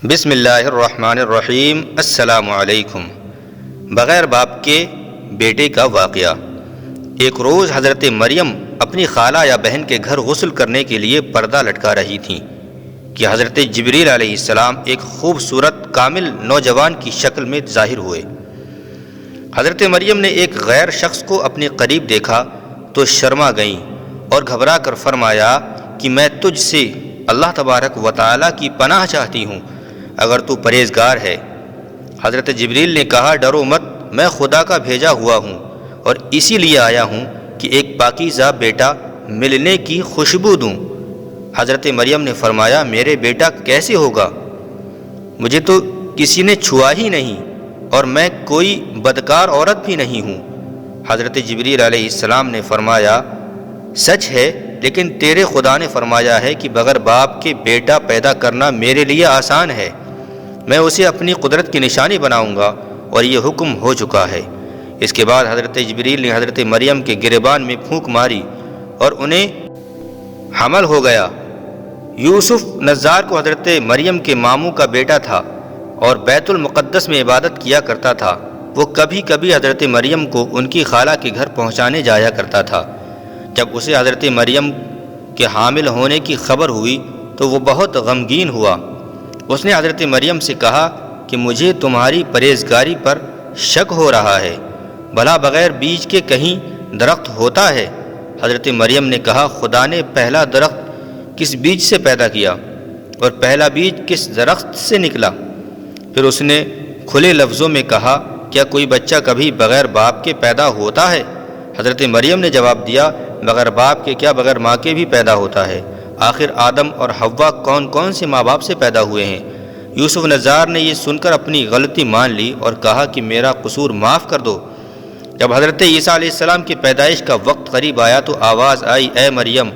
بسم اللہ الرحمن الرحیم۔ السلام علیکم۔ بغیر باپ کے بیٹے کا واقعہ۔ ایک روز حضرت مریم اپنی خالہ یا بہن کے گھر غسل کرنے کے لیے پردہ لٹکا رہی تھیں کہ حضرت جبریل علیہ السلام ایک خوبصورت کامل نوجوان کی شکل میں ظاہر ہوئے۔ حضرت مریم نے ایک غیر شخص کو اپنے قریب دیکھا تو شرما گئیں اور گھبرا کر فرمایا کہ میں تجھ سے اللہ تبارک و تعالیٰ کی پناہ چاہتی ہوں اگر تو پرہیزگار ہے۔ حضرت جبریل نے کہا، ڈرو مت، میں خدا کا بھیجا ہوا ہوں اور اسی لیے آیا ہوں کہ ایک پاکیزہ بیٹا ملنے کی خوشبو دوں۔ حضرت مریم نے فرمایا، میرے بیٹا کیسے ہوگا؟ مجھے تو کسی نے چھوا ہی نہیں اور میں کوئی بدکار عورت بھی نہیں ہوں۔ حضرت جبریل علیہ السلام نے فرمایا، سچ ہے، لیکن تیرے خدا نے فرمایا ہے کہ بغیر باپ کے بیٹا پیدا کرنا میرے لیے آسان ہے، میں اسے اپنی قدرت کی نشانی بناؤں گا اور یہ حکم ہو چکا ہے۔ اس کے بعد حضرت جبریل نے حضرت مریم کے گریبان میں پھونک ماری اور انہیں حمل ہو گیا۔ یوسف نجار کو حضرت مریم کے ماموں کا بیٹا تھا اور بیت المقدس میں عبادت کیا کرتا تھا۔ وہ کبھی کبھی حضرت مریم کو ان کی خالہ کے گھر پہنچانے جایا کرتا تھا۔ جب اسے حضرت مریم کے حامل ہونے کی خبر ہوئی تو وہ بہت غمگین ہوا۔ اس نے حضرت مریم سے کہا کہ مجھے تمہاری پرہیزگاری پر شک ہو رہا ہے، بھلا بغیر بیج کے کہیں درخت ہوتا ہے؟ حضرت مریم نے کہا، خدا نے پہلا درخت کس بیج سے پیدا کیا اور پہلا بیج کس درخت سے نکلا؟ پھر اس نے کھلے لفظوں میں کہا، کیا کوئی بچہ کبھی بغیر باپ کے پیدا ہوتا ہے؟ حضرت مریم نے جواب دیا، بغیر باپ کے کیا بغیر ماں کے بھی پیدا ہوتا ہے؟ آخر آدم اور حوا کون کون سے ماں باپ سے پیدا ہوئے ہیں؟ یوسف نجار نے یہ سن کر اپنی غلطی مان لی اور کہا کہ میرا قصور معاف کر دو۔ جب حضرت عیسیٰ علیہ السلام کی پیدائش کا وقت قریب آیا تو آواز آئی، اے مریم،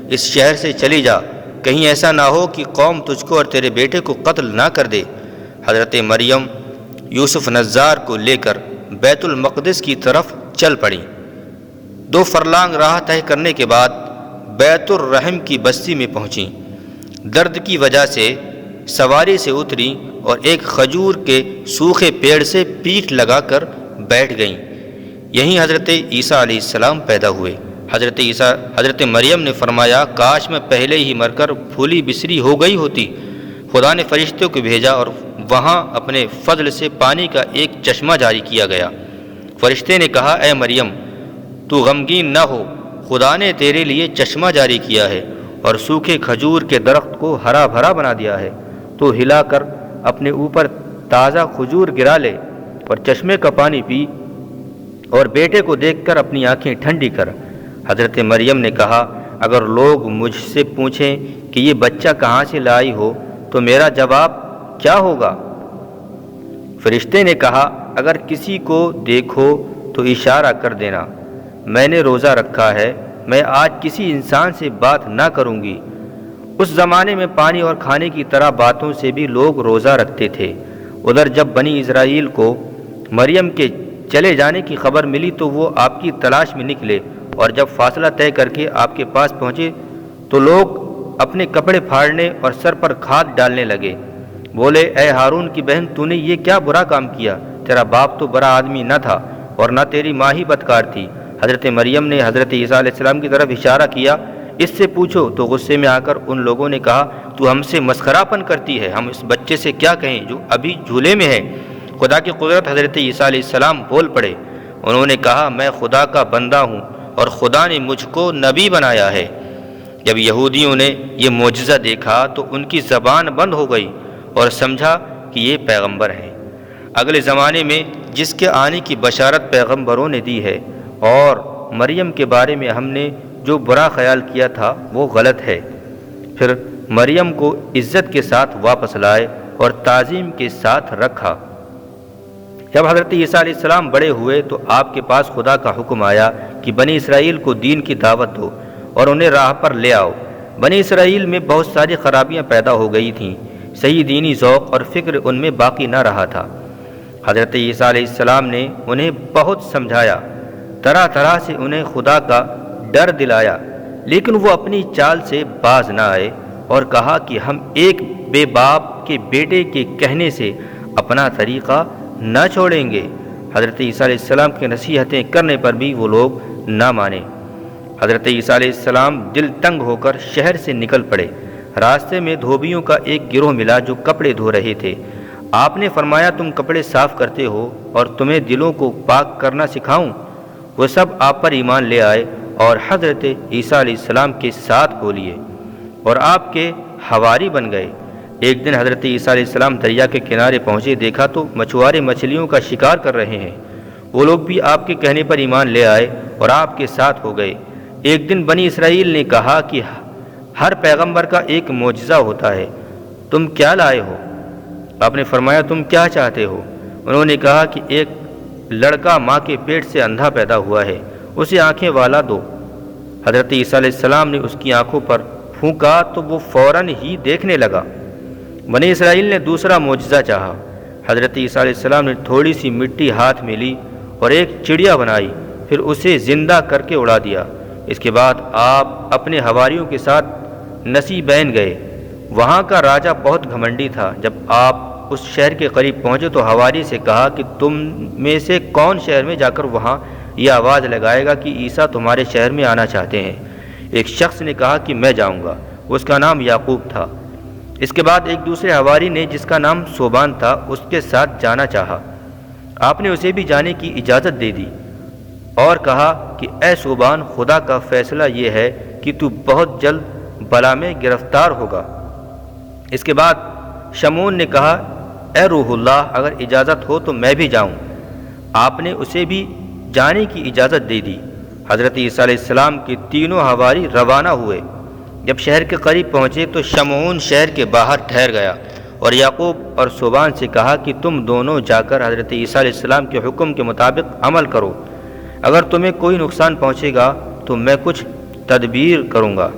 اس شہر سے چلی جا، کہیں ایسا نہ ہو کہ قوم تجھ کو اور تیرے بیٹے کو قتل نہ کر دے۔ حضرت مریم یوسف نجار کو لے کر بیت المقدس کی طرف چل پڑیں۔ 2 فرلانگ راہ طے کرنے کے بعد بیت الرحم کی بستی میں پہنچیں۔ درد کی وجہ سے سواری سے اتریں اور ایک کھجور کے سوکھے پیڑ سے پیٹھ لگا کر بیٹھ گئیں۔ یہیں حضرت عیسیٰ علیہ السلام پیدا ہوئے۔ حضرت مریم نے فرمایا، کاش میں پہلے ہی مر کر پھولی بسری ہو گئی ہوتی۔ خدا نے فرشتوں کو بھیجا اور وہاں اپنے فضل سے پانی کا ایک چشمہ جاری کیا گیا۔ فرشتے نے کہا، اے مریم، تو غمگین نہ ہو، خدا نے تیرے لیے چشمہ جاری کیا ہے اور سوکھے کھجور کے درخت کو ہرا بھرا بنا دیا ہے۔ تو ہلا کر اپنے اوپر تازہ کھجور گرا لے اور چشمے کا پانی پی اور بیٹے کو دیکھ کر اپنی آنکھیں ٹھنڈی کر۔ حضرت مریم نے کہا، اگر لوگ مجھ سے پوچھیں کہ یہ بچہ کہاں سے لائی ہو تو میرا جواب کیا ہوگا؟ فرشتے نے کہا، اگر کسی کو دیکھو تو اشارہ کر دینا، میں نے روزہ رکھا ہے، میں آج کسی انسان سے بات نہ کروں گی۔ اس زمانے میں پانی اور کھانے کی طرح باتوں سے بھی لوگ روزہ رکھتے تھے۔ ادھر جب بنی اسرائیل کو مریم کے چلے جانے کی خبر ملی تو وہ آپ کی تلاش میں نکلے اور جب فاصلہ طے کر کے آپ کے پاس پہنچے تو لوگ اپنے کپڑے پھاڑنے اور سر پر کھاد ڈالنے لگے۔ بولے، اے ہارون کی بہن، تو نے یہ کیا برا کام کیا؟ تیرا باپ تو برا آدمی نہ تھا اور نہ تیری ماں ہی بدکار تھی۔ حضرت مریم نے حضرت عیسیٰ علیہ السلام کی طرف اشارہ کیا، اس سے پوچھو، تو غصے میں آ کر ان لوگوں نے کہا، تو ہم سے مسخرہ پن کرتی ہے، ہم اس بچے سے کیا کہیں جو ابھی جھولے میں ہے؟ خدا کی قدرت حضرت عیسیٰ علیہ السلام بول پڑے۔ انہوں نے کہا، میں خدا کا بندہ ہوں اور خدا نے مجھ کو نبی بنایا ہے۔ جب یہودیوں نے یہ معجزہ دیکھا تو ان کی زبان بند ہو گئی اور سمجھا کہ یہ پیغمبر ہیں۔ اگلے زمانے میں جس کے آنے کی بشارت پیغمبروں نے دی ہے اور مریم کے بارے میں ہم نے جو برا خیال کیا تھا وہ غلط ہے۔ پھر مریم کو عزت کے ساتھ واپس لائے اور تعظیم کے ساتھ رکھا۔ جب حضرت عیسیٰ علیہ السلام بڑے ہوئے تو آپ کے پاس خدا کا حکم آیا کہ بنی اسرائیل کو دین کی دعوت دو اور انہیں راہ پر لے آؤ۔ بنی اسرائیل میں بہت ساری خرابیاں پیدا ہو گئی تھیں، صحیح دینی ذوق اور فکر ان میں باقی نہ رہا تھا۔ حضرت عیسیٰ علیہ السلام نے انہیں بہت سمجھایا، طرح طرح سے انہیں خدا کا ڈر دلایا، لیکن وہ اپنی چال سے باز نہ آئے اور کہا کہ ہم ایک بے باپ کے بیٹے کے کہنے سے اپنا طریقہ نہ چھوڑیں گے۔ حضرت عیسیٰ علیہ السلام کی نصیحتیں کرنے پر بھی وہ لوگ نہ مانے۔ حضرت عیسیٰ علیہ السلام دل تنگ ہو کر شہر سے نکل پڑے۔ راستے میں دھوبیوں کا ایک گروہ ملا جو کپڑے دھو رہے تھے۔ آپ نے فرمایا تم کپڑے صاف کرتے ہو اور تمہیں دلوں کو پاک کرنا سکھاؤں؟ وہ سب آپ پر ایمان لے آئے اور حضرت عیسیٰ علیہ السلام کے ساتھ ہو لیے اور آپ کے حواری بن گئے۔ ایک دن حضرت عیسیٰ علیہ السلام دریا کے کنارے پہنچے، دیکھا تو مچھوارے مچھلیوں کا شکار کر رہے ہیں۔ وہ لوگ بھی آپ کے کہنے پر ایمان لے آئے اور آپ کے ساتھ ہو گئے۔ ایک دن بنی اسرائیل نے کہا کہ ہر پیغمبر کا ایک معجزہ ہوتا ہے، تم کیا لائے ہو؟ آپ نے فرمایا تم کیا چاہتے ہو؟ انہوں نے کہا کہ ایک لڑکا ماں کے پیٹ سے اندھا پیدا ہوا ہے، اسے آنکھیں والا دو۔ حضرت عیسیٰ علیہ السلام نے اس کی آنکھوں پر پھونکا تو وہ فوراً ہی دیکھنے لگا۔ بنی اسرائیل نے دوسرا معجزہ چاہا۔ حضرت عیسیٰ علیہ السلام نے تھوڑی سی مٹی ہاتھ میں لی اور ایک چڑیا بنائی، پھر اسے زندہ کر کے اڑا دیا۔ اس کے بعد آپ اپنے حواریوں کے ساتھ نصیبین گئے۔ وہاں کا راجہ بہت گھمنڈی تھا۔ جب آپ اس شہر کے قریب پہنچے تو حواری سے کہا کہ تم میں سے کون شہر میں جا کر وہاں یہ آواز لگائے گا کہ عیسیٰ تمہارے شہر میں آنا چاہتے ہیں؟ ایک شخص نے کہا کہ میں جاؤں گا، اس کا نام یعقوب تھا۔ اس کے بعد ایک دوسرے حواری نے جس کا نام صوبان تھا اس کے ساتھ جانا چاہا۔ آپ نے اسے بھی جانے کی اجازت دے دی اور کہا کہ اے صوبان، خدا کا فیصلہ یہ ہے کہ تو بہت جلد بلا میں گرفتار ہوگا۔ اس کے بعد شمعون نے کہا اے روح اللہ، اگر اجازت ہو تو میں بھی جاؤں۔ آپ نے اسے بھی جانے کی اجازت دے دی۔ حضرت عیسیٰ علیہ السلام کے تینوں حواری روانہ ہوئے۔ جب شہر کے قریب پہنچے تو شمعون شہر کے باہر ٹھہر گیا اور یعقوب اور صوبان سے کہا کہ تم دونوں جا کر حضرت عیسیٰ علیہ السلام کے حکم کے مطابق عمل کرو۔ اگر تمہیں کوئی نقصان پہنچے گا تو میں کچھ تدبیر کروں گا۔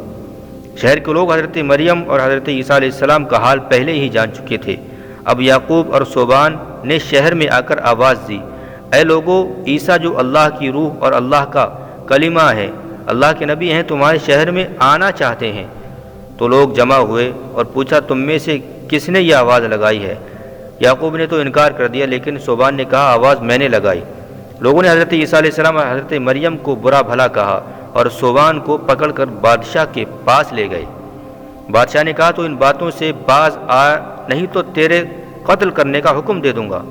شہر کے لوگ حضرت مریم اور حضرت عیسیٰ علیہ السلام کا حال پہلے ہی جان چکے تھے۔ اب یعقوب اور صوبان نے شہر میں آ کر آواز دی، اے لوگو، عیسیٰ جو اللہ کی روح اور اللہ کا کلمہ ہے، اللہ کے نبی ہیں، تمہارے شہر میں آنا چاہتے ہیں۔ تو لوگ جمع ہوئے اور پوچھا تم میں سے کس نے یہ آواز لگائی ہے؟ یعقوب نے تو انکار کر دیا، لیکن صوبان نے کہا آواز میں نے لگائی۔ لوگوں نے حضرت عیسیٰ علیہ السلام اور حضرت مریم کو برا بھلا کہا اور صوبان کو پکڑ کر بادشاہ کے پاس لے گئے۔ بادشاہ نے کہا تو ان باتوں سے باز آ، نہیں تو تیرے قتل کرنے کا حکم دے دوں گا۔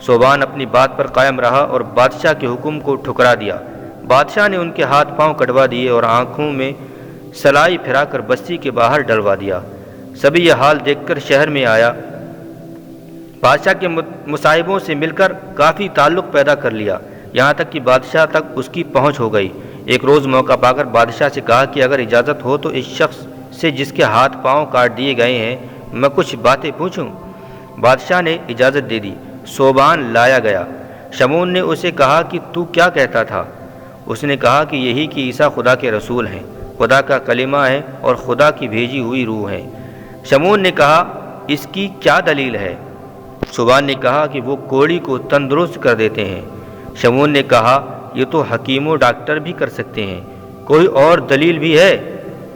صوبان اپنی بات پر قائم رہا اور بادشاہ کے حکم کو ٹھکرا دیا۔ بادشاہ نے ان کے ہاتھ پاؤں کٹوا دیے اور آنکھوں میں سلائی پھرا کر بستی کے باہر ڈلوا دیا۔ سبھی یہ حال دیکھ کر شہر میں آیا۔ بادشاہ کے مصاحبوں سے مل کر کافی تعلق پیدا کر لیا، یہاں تک کہ بادشاہ تک اس کی پہنچ ہو گئی۔ ایک روز موقع پا کر بادشاہ سے کہا کہ اگر اجازت ہو تو اس شخص سے جس کے ہاتھ پاؤں کاٹ دیے گئے ہیں میں کچھ باتیں پوچھوں۔ بادشاہ نے اجازت دے دی۔ صوبان لایا گیا۔ شمعون نے اسے کہا کہ تو کیا کہتا تھا؟ اس نے کہا کہ یہی کہ عیسیٰ خدا کے رسول ہیں، خدا کا کلمہ ہے اور خدا کی بھیجی ہوئی روح ہے۔ شمعون نے کہا اس کی کیا دلیل ہے؟ صوبان نے کہا کہ وہ کوڑی کو تندرست کر دیتے ہیں۔ شمعون نے کہا یہ تو حکیم و ڈاکٹر بھی کر سکتے ہیں، کوئی اور دلیل بھی ہے؟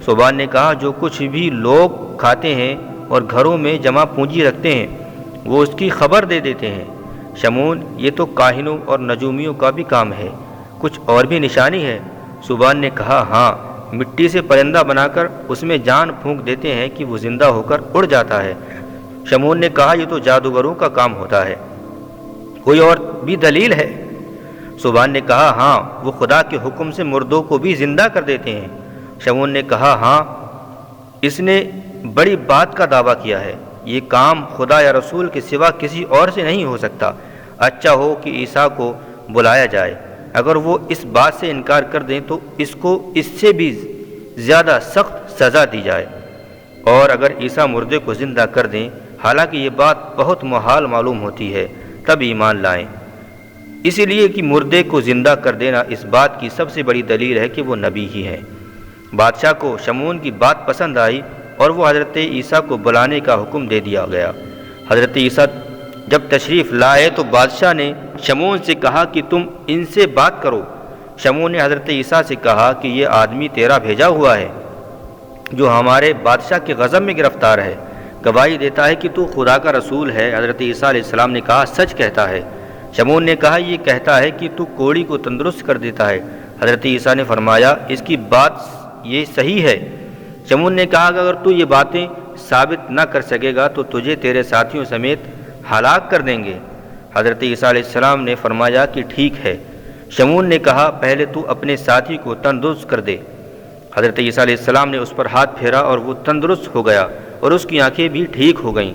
صوبان نے کہا جو کچھ بھی لوگ کھاتے ہیں اور گھروں میں جمع پونجی رکھتے ہیں وہ اس کی خبر دے دیتے ہیں۔ شمعون یہ تو کاہنوں اور نجومیوں کا بھی کام ہے، کچھ اور بھی نشانی ہے؟ صوبان نے کہا ہاں، مٹی سے پرندہ بنا کر اس میں جان پھونک دیتے ہیں کہ وہ زندہ ہو کر اڑ جاتا ہے۔ شمعون نے کہا یہ تو جادوگروں کا کام ہوتا ہے، کوئی اور بھی دلیل ہے؟ صوبان نے کہا ہاں، وہ خدا کے حکم سے مردوں کو بھی زندہ کر دیتے ہیں۔ شمعون نے کہا ہاں، اس نے بڑی بات کا دعویٰ کیا ہے، یہ کام خدا یا رسول کے سوا کسی اور سے نہیں ہو سکتا۔ اچھا ہو کہ عیسیٰ کو بلایا جائے، اگر وہ اس بات سے انکار کر دیں تو اس کو اس سے بھی زیادہ سخت سزا دی جائے، اور اگر عیسیٰ مردے کو زندہ کر دیں، حالانکہ یہ بات بہت محال معلوم ہوتی ہے، تب ایمان لائیں۔ اسی لیے کہ مردے کو زندہ کر دینا اس بات کی سب سے بڑی دلیل ہے کہ وہ نبی ہی ہیں۔ بادشاہ کو شمعون کی بات پسند آئی اور وہ حضرت عیسیٰ کو بلانے کا حکم دے دیا گیا۔ حضرت عیسیٰ جب تشریف لائے تو بادشاہ نے شمعون سے کہا کہ تم ان سے بات کرو۔ شمعون نے حضرت عیسیٰ سے کہا کہ یہ آدمی تیرا بھیجا ہوا ہے۔ جو ہمارے بادشاہ کے غضب میں گرفتار ہے، گواہی دیتا ہے کہ تو خدا کا رسول ہے۔ حضرت عیسیٰ علیہ السلام نے کہا سچ کہتا ہے۔ شمعون نے کہا یہ کہتا ہے کہ تو کوڑی کو تندرست کر دیتا ہے۔ حضرت عیسیٰ نے فرمایا اس کی بات یہ صحیح ہے۔ شمعون نے کہا کہ اگر تو یہ باتیں ثابت نہ کر سکے گا تو تجھے تیرے ساتھیوں سمیت ہلاک کر دیں گے۔ حضرت عیسیٰ علیہ السلام نے فرمایا کہ ٹھیک ہے۔ شمعون نے کہا پہلے تو اپنے ساتھی کو تندرست کر دے۔ حضرت عیسیٰ علیہ السلام نے اس پر ہاتھ پھیرا اور وہ تندرست ہو گیا اور اس کی آنکھیں بھی ٹھیک ہو گئیں۔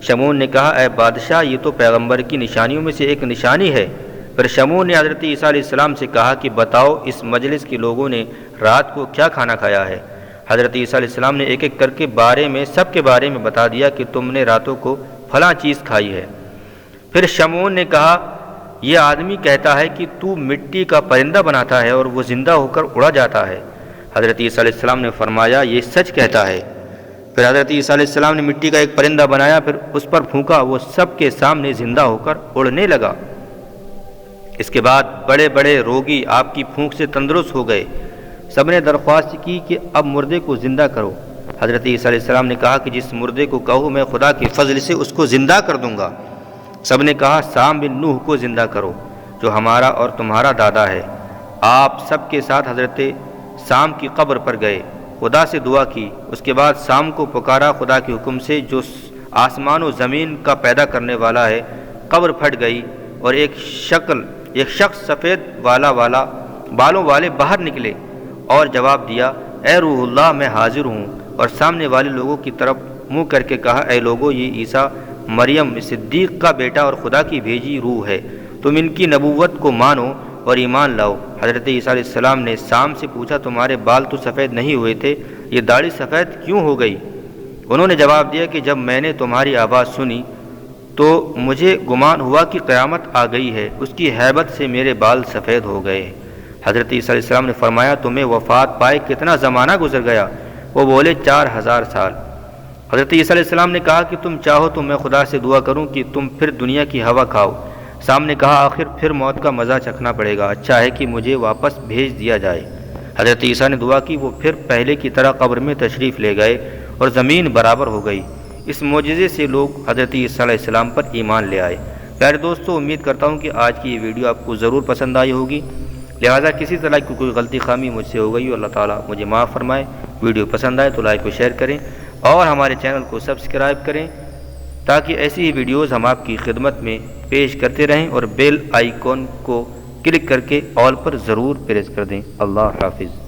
شمعون نے کہا اے بادشاہ یہ تو پیغمبر کی نشانیوں میں سے ایک نشانی ہے۔ پھر شمعون نے حضرت عیسیٰ علیہ السلام سے کہا کہ بتاؤ اس مجلس کے لوگوں نے رات کو کیا کھانا کھایا ہے۔ حضرت عیسیٰ علیہ السلام نے ایک ایک کر کے سب کے بارے میں بتا دیا کہ تم نے راتوں کو فلاں چیز کھائی ہے۔ پھر شمعون نے کہا یہ آدمی کہتا ہے کہ تو مٹی کا پرندہ بناتا ہے اور وہ زندہ ہو کر اڑا جاتا ہے۔ حضرت عیسیٰ علیہ السلام نے فرمایا یہ سچ کہتا ہے۔ پھر حضرت عیسیٰ علیہ السلام نے مٹی کا ایک پرندہ بنایا، پھر اس پر پھونکا، وہ سب کے سامنے زندہ ہو کر اڑنے لگا۔ اس کے بعد بڑے بڑے روگی آپ کی پھونک سے تندرست ہو گئے۔ سب نے درخواست کی کہ اب مردے کو زندہ کرو۔ حضرت عیسیٰ علیہ السلام نے کہا کہ جس مردے کو کہو میں خدا کے فضل سے اس کو زندہ کر دوں گا۔ سب نے کہا سام بن نوح کو زندہ کرو جو ہمارا اور تمہارا دادا ہے۔ آپ سب کے ساتھ حضرت سام کی قبر پر گئے، خدا سے دعا کی۔ اس کے بعد سام کو پکارا خدا کے حکم سے جو آسمان و زمین کا پیدا کرنے والا ہے۔ قبر پھٹ گئی اور ایک شخص سفید بالوں والے باہر نکلے اور جواب دیا اے روح اللہ میں حاضر ہوں، اور سامنے والے لوگوں کی طرف منہ کر کے کہا اے لوگو یہ عیسیٰ مریم صدیق کا بیٹا اور خدا کی بھیجی روح ہے، تم ان کی نبوت کو مانو اور ایمان لاؤ۔ حضرت عیسیٰ علیہ السلام نے سام سے پوچھا تمہارے بال تو سفید نہیں ہوئے تھے، یہ داڑھی سفید کیوں ہو گئی؟ انہوں نے جواب دیا کہ جب میں نے تمہاری آواز سنی تو مجھے گمان ہوا کہ قیامت آ گئی ہے، اس کی ہیبت سے میرے بال سفید ہو گئے۔ حضرت عیسیٰ علیہ السلام نے فرمایا تمہیں وفات پائے کتنا زمانہ گزر گیا؟ وہ بولے 4000 سال۔ حضرت عیسیٰ علیہ السلام نے کہا کہ تم چاہو تو میں خدا سے دعا کروں کہ تم پھر دنیا کی ہوا کھاؤ۔ سام نے کہا آخر پھر موت کا مزہ چکھنا پڑے گا، اچھا ہے کہ مجھے واپس بھیج دیا جائے۔ حضرت عیسیٰ نے دعا کی، وہ پھر پہلے کی طرح قبر میں تشریف لے گئے اور زمین برابر ہو گئی۔ اس معجزے سے لوگ حضرت عیسیٰ علیہ السلام پر ایمان لے آئے۔ پیارے دوستو امید کرتا ہوں کہ آج کی یہ ویڈیو آپ کو ضرور پسند آئی ہوگی، لہٰذا کسی طرح کی کوئی غلطی خامی مجھ سے ہو گئی ہو اللہ تعالیٰ مجھے معاف فرمائے۔ ویڈیو پسند آئے تو لائک و شیئر کریں اور ہمارے چینل کو سبسکرائب کریں تاکہ ایسی ہی ویڈیوز ہم آپ کی خدمت میں پیش کرتے رہیں، اور بیل آئیکن کو کلک کر کے آل پر ضرور پریس کر دیں۔ اللہ حافظ۔